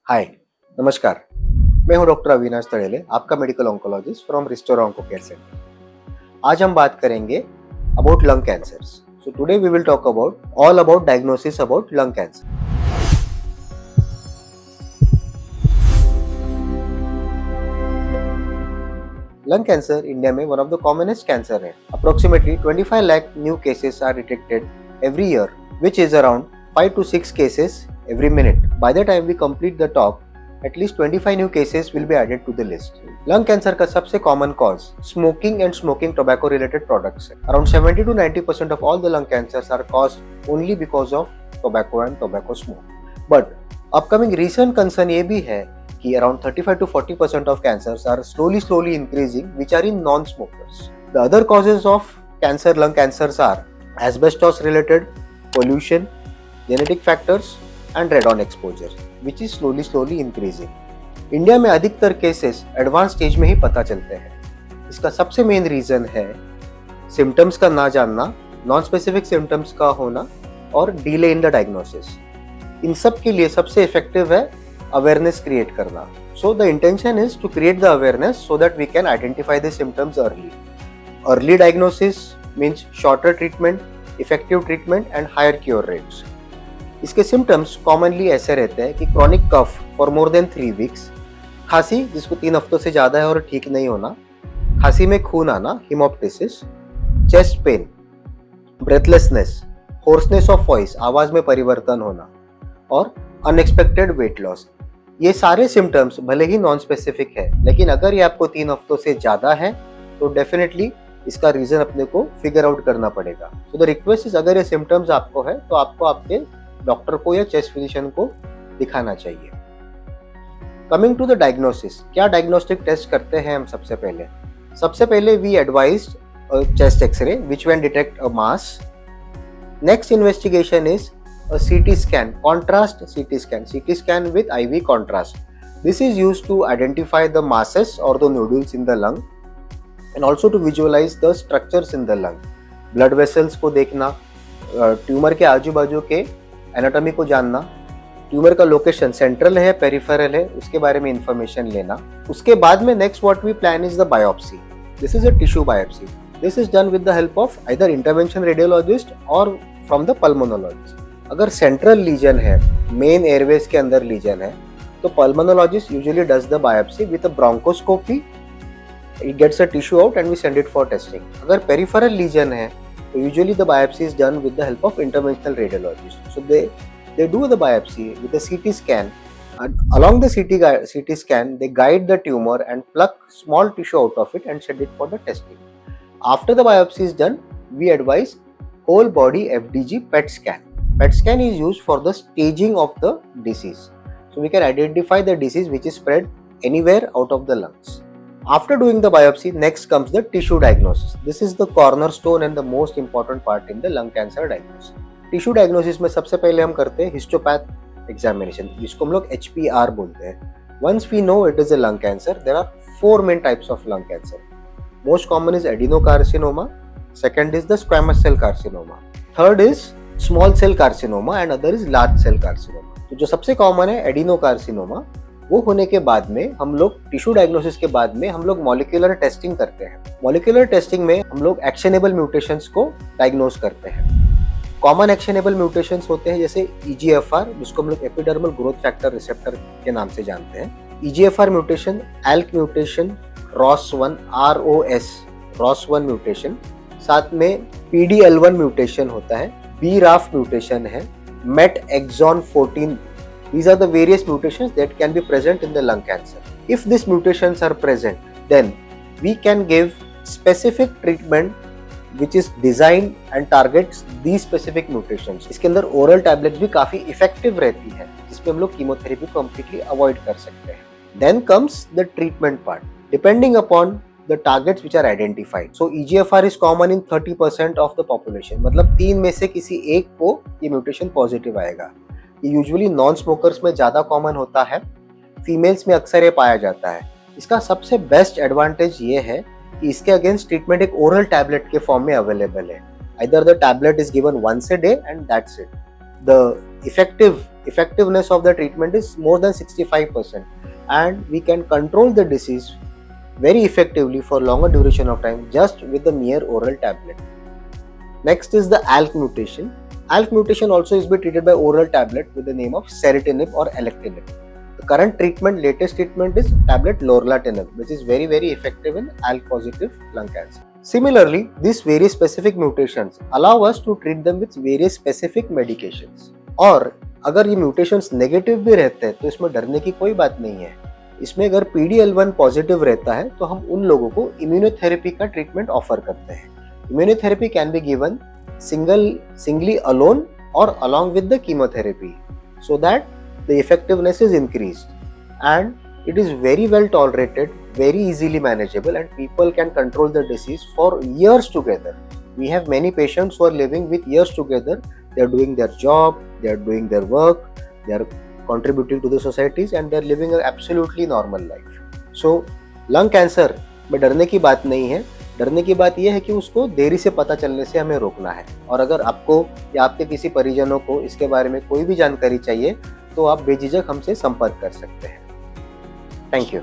हाय, नमस्कार। मैं हूं डॉक्टर अविनाश तड़ेले, आपका medical oncologist from Restore Onco Care Centre. आज हम बात करेंगे about lung cancers. So today we will talk about all about diagnosis about lung cancer. Lung cancer India में one of the commonest cancer है। Approximately 25 lakh new cases are detected every year, which is around 5 to 6 cases every minute. By the time we complete the talk, at least 25 new cases will be added to the list. Lung cancer का सबसे common cause smoking and smoking tobacco related products है। Around 70 to 90% of all the lung cancers are caused only because of tobacco and tobacco smoke. But upcoming recent concern ये भी है कि around 35 to 40% of cancers are slowly increasing, which are in non-smokers. The other causes of lung cancers are asbestos related, pollution, genetic factors and radon exposure, which is slowly increasing. India में अधिकतर cases advance stage में ही पता चलते हैं। इसका सबसे main reason है symptoms का ना जानना, नॉन स्पेसिफिक सिम्टम्स का होना और डिले इन द डायग्नोसिस। इन सब के लिए सबसे इफेक्टिव है अवेयरनेस क्रिएट करना। So the intention is to create the awareness so that we can identify the symptoms early. Early diagnosis means shorter treatment, effective treatment and higher cure rates. इसके symptoms commonly ऐसे रहते हैं कि chronic cough for more than 3 weeks, खांसी जिसको 3 हफ्तों से ज़्यादा है और ठीक नहीं होना, खांसी में खून आना, haemoptysis, chest pain, breathlessness, hoarseness of voice, आवाज़ में परिवर्तन होना और अनएक्सपेक्टेड वेट लॉस। ये सारे सिम्टम्स भले ही नॉन स्पेसिफिक है, लेकिन अगर ये आपको 3 हफ्तों से ज़्यादा है तो डेफिनेटली इसका रीजन अपने को फिगर आउट करना पड़ेगा। सो द रिक्वेस्ट इज, अगर ये सिम्टम्स आपको है तो आपको आपके डॉक्टर को या चेस्ट फिजिशियन को दिखाना चाहिए। कमिंग टू द डायग्नोसिस, क्या डायग्नोस्टिक टेस्ट करते हैं हम? सबसे पहले we advised chest X ray which can detect a mass. Next investigation is a CT scan, contrast CT scan with IV contrast. This is used to identify the masses or the nodules in the lung and also to visualize the structures in the lung. Blood vessels को देखना, tumour के आजू बाजू के anatomy को जानना, tumour का location central है पेरिफेरल है उसके बारे में इंफॉर्मेशन लेना। उसके बाद में next what we plan is the biopsy. This is a tissue biopsy. This is done with the help of either intervention radiologist और फ्रॉम द पल्मोनोलॉजिस्ट। अगर सेंट्रल लीजन है, मेन एयरवेज के अंदर लीजन है, तो pulmonologist usually does the biopsy with a bronchoscopy. It gets a tissue out and we send it for testing. अगर peripheral lesion है तो usually the biopsy is done with the help of interventional radiologist. So they do the biopsy with a CT scan, and along the CT scan they guide the tumor and pluck small tissue out of it and send it for the testing. After the biopsy is done, we advise whole body FDG PET scan. PET scan is used for the staging of the disease, so we can identify the disease which is spread anywhere out of the lungs. After doing the biopsy, next comes the tissue diagnosis. This is the cornerstone and the most important part in the lung cancer diagnosis. Tissue diagnosis में सबसे पहले हम करते हैं histopath examination, जिसको हम लोग HPR बोलते हैं। Once we know it is a lung cancer, there are 4 main types of lung cancer. Most common is adenocarcinoma, second is the squamous cell carcinoma, third is small cell carcinoma and other is large cell carcinoma. तो जो सबसे common है adenocarcinoma, वो होने के बाद में हम लोग टिश्यू डायग्नोसिस के बाद में हम लोग मॉलिक्यूलर टेस्टिंग करते हैं। मॉलिक्यूलर टेस्टिंग में हम लोग एक्शनेबल म्यूटेशंस को डायग्नोज करते हैं। कॉमन एक्शनेबल म्यूटेशंस होते हैं जैसे EGFR, जिसको हम लोग एपिडर्मल ग्रोथ फैक्टर रिसेप्टर के नाम से जानते हैं। EGFR mutation, ALK mutation, ROS1 ROS1 mutation, साथ में PDL1 म्यूटेशन होता है, BRAF म्यूटेशन है, MET exon 14. These are the various mutations that can be present in the lung cancer. If these mutations are present, then we can give specific treatment which is designed and targets these specific mutations. इसके अंदर oral tablets भी काफी effective रहती है, जिसमें हम लोग chemotherapy को completely avoid कर सकते हैं। Then comes the treatment part, depending upon the targets which are identified. So EGFR is common in 30% of the population, मतलब 3 में से किसी एक को ये mutation positive आएगा। ये usually non smokers में ज़्यादा common होता है, females में अक्सर ये पाया जाता है। इसका सबसे बेस्ट एडवांटेज ये है कि इसके अगेंस्ट ट्रीटमेंट एक ओरल टैबलेट के फॉर्म में अवेलेबल है। Either the tablet is given once a day and that's it. The effective effectiveness of the treatment is more than 65%, and we can control the disease very effectively for longer duration of time just with the mere oral tablet. Next is the ALK mutation. ALK mutation also is being treated by oral tablet with the name of ceritinib or alectinib. The current treatment, latest treatment is tablet lorlatinib, which is very effective in ALK positive lung cancer. Similarly, these various specific mutations allow us to treat them with various specific medications. और अगर ये mutations negative भी रहते हैं तो इसमें डरने की कोई बात नहीं है. इसमें अगर PD-L1 पॉजिटिव रहता है तो हम उन लोगों को इम्यूनोथेरेपी का ट्रीटमेंट ऑफर करते हैं. Immunotherapy can be given singly alone or along with the chemotherapy, so that the effectiveness is increased, and it is very well tolerated, very easily manageable, and people can control the disease for years together. We have many patients who are living with years together. They are doing their job, they are doing their work, they are contributing to the societies, and they are living an absolutely normal life. So lung cancer में डरने की बात नहीं है. डरने की बात यह है कि उसको देरी से पता चलने से हमें रोकना है. और अगर आपको या आपके किसी परिजनों को इसके बारे में कोई भी जानकारी चाहिए तो आप बेझिझक हमसे संपर्क कर सकते हैं. Thank you.